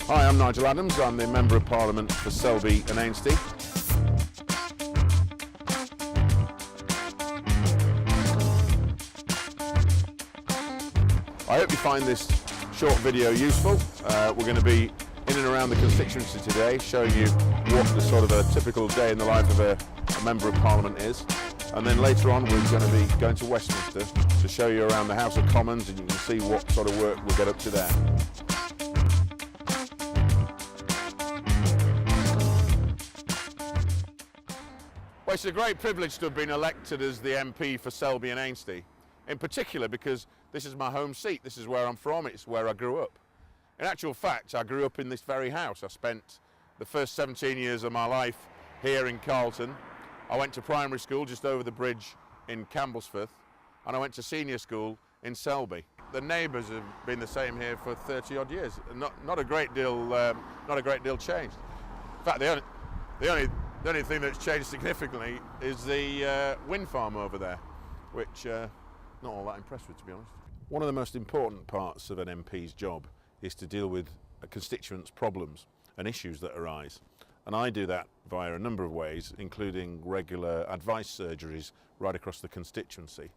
Hi, I'm Nigel Adams. I'm the Member of Parliament for Selby and Ainsty. I hope you find this short video useful. We're going to be in and around the constituency today, showing you what the sort of a typical day in the life of a Member of Parliament is. And then later on we're going to be going to Westminster to show you around the House of Commons, and you can see what sort of work we'll get up to there. Well, it's a great privilege to have been elected as the MP for Selby and Ainsty, in particular because this is my home seat, this is where I'm from, it's where I grew up. In actual fact, I grew up in this very house. I spent the first 17 years of my life here in Carlton. I went to primary school just over the bridge in Campbellsfirth, and I went to senior school in Selby. The neighbours have been the same here for 30 odd years. Not a great deal changed. In fact, the only thing that's changed significantly is the wind farm over there, which not all that impressed with, to be honest. One of the most important parts of an MP's job is to deal with a constituents' problems and issues that arise. And I do that via a number of ways, including regular advice surgeries right across the constituency.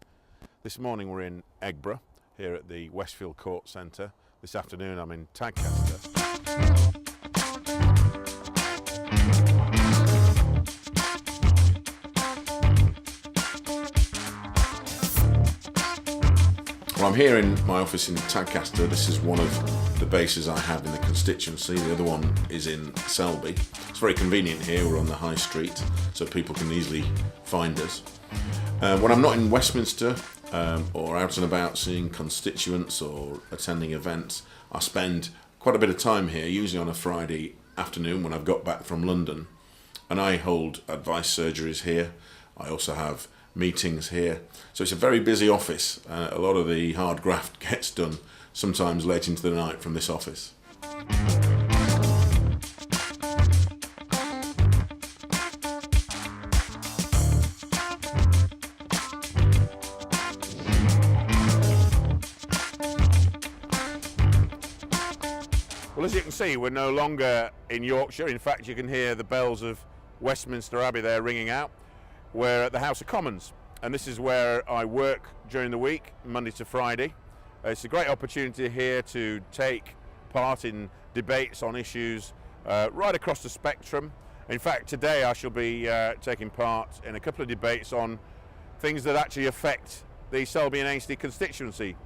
This morning we're in Eggborough, here at the Westfield Court Centre. This afternoon I'm in Tadcaster. Well, I'm here in my office in Tadcaster. This is one of the bases I have in the constituency. The other one is in Selby. It's very convenient here. We're on the high street, so people can easily find us. When I'm not in Westminster or out and about seeing constituents or attending events, I spend quite a bit of time here, usually on a Friday afternoon when I've got back from London. And I hold advice surgeries here. I also have meetings here, so it's a very busy office. A lot of the hard graft gets done sometimes late into the night from this office. Well, as you can see, we're no longer in Yorkshire. In fact, you can hear the bells of Westminster Abbey there ringing out. We're at the House of Commons, and this is where I work during the week, Monday to Friday. It's a great opportunity here to take part in debates on issues right across the spectrum. In fact, today I shall be taking part in a couple of debates on things that actually affect the Selby and Ainsty constituency.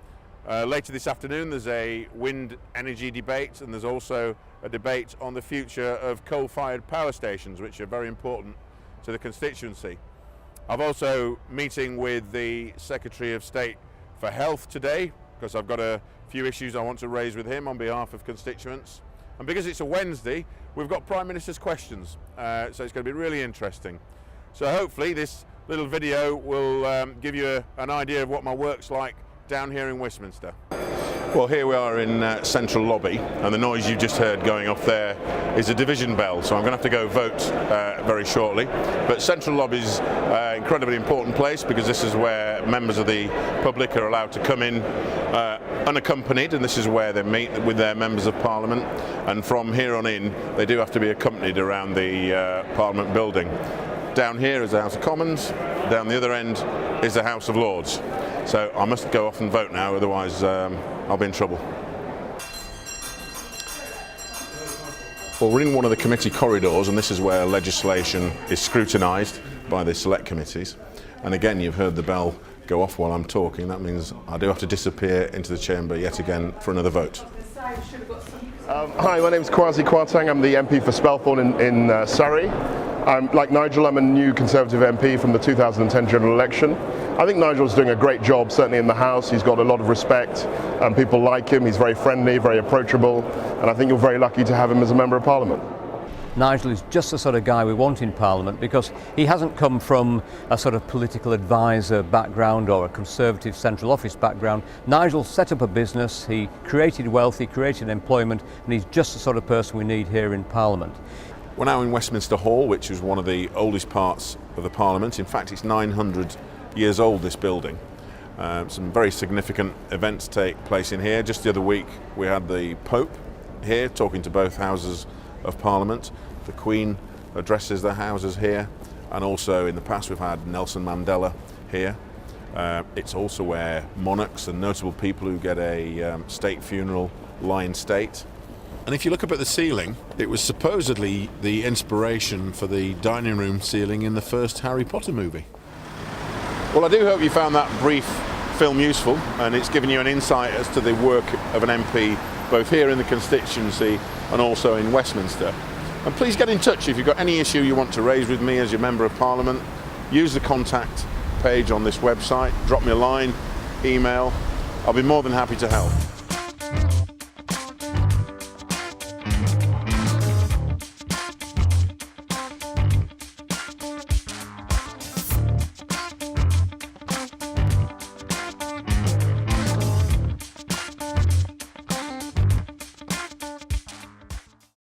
Later this afternoon there's a wind energy debate, and there's also a debate on the future of coal-fired power stations, which are very important to the constituency. I've also meeting with the Secretary of State for Health today, because I've got a few issues I want to raise with him on behalf of constituents. And because it's a Wednesday, we've got Prime Minister's questions, so it's going to be really interesting. So hopefully this little video will give you an idea of what my work's like down here in Westminster. Well, here we are in Central Lobby, and the noise you just heard going off there is a division bell, so I'm going to have to go vote very shortly. But Central Lobby is an incredibly important place because this is where members of the public are allowed to come in unaccompanied, and this is where they meet with their members of Parliament. And from here on in, they do have to be accompanied around the Parliament building. Down here is the House of Commons, down the other end is the House of Lords. So I must go off and vote now, otherwise I'll be in trouble. Well, we're in one of the committee corridors, and this is where legislation is scrutinised by the select committees. And again, you've heard the bell go off while I'm talking. That means I do have to disappear into the chamber yet again for another vote. Hi, my name's Kwasi Kwarteng. I'm the MP for Spelthorne in Surrey. Like Nigel, I'm a new Conservative MP from the 2010 general election. I think Nigel's doing a great job, certainly in the House. He's got a lot of respect, and people like him. He's very friendly, very approachable, and I think you're very lucky to have him as a Member of Parliament. Nigel is just the sort of guy we want in Parliament because he hasn't come from a sort of political advisor background or a Conservative central office background. Nigel set up a business, he created wealth, he created employment, and he's just the sort of person we need here in Parliament. We're now in Westminster Hall, which is one of the oldest parts of the Parliament. In fact, it's 900 years old, this building. Some very significant events take place in here. Just the other week we had the Pope here, talking to both houses of Parliament. The Queen addresses the houses here, and also in the past we've had Nelson Mandela here. It's also where monarchs and notable people who get a state funeral lie in state. And if you look up at the ceiling, it was supposedly the inspiration for the dining room ceiling in the first Harry Potter movie. Well, I do hope you found that brief film useful, and it's given you an insight as to the work of an MP both here in the constituency and also in Westminster. And please get in touch if you've got any issue you want to raise with me as your Member of Parliament. Use the contact page on this website, drop me a line, email. I'll be more than happy to help.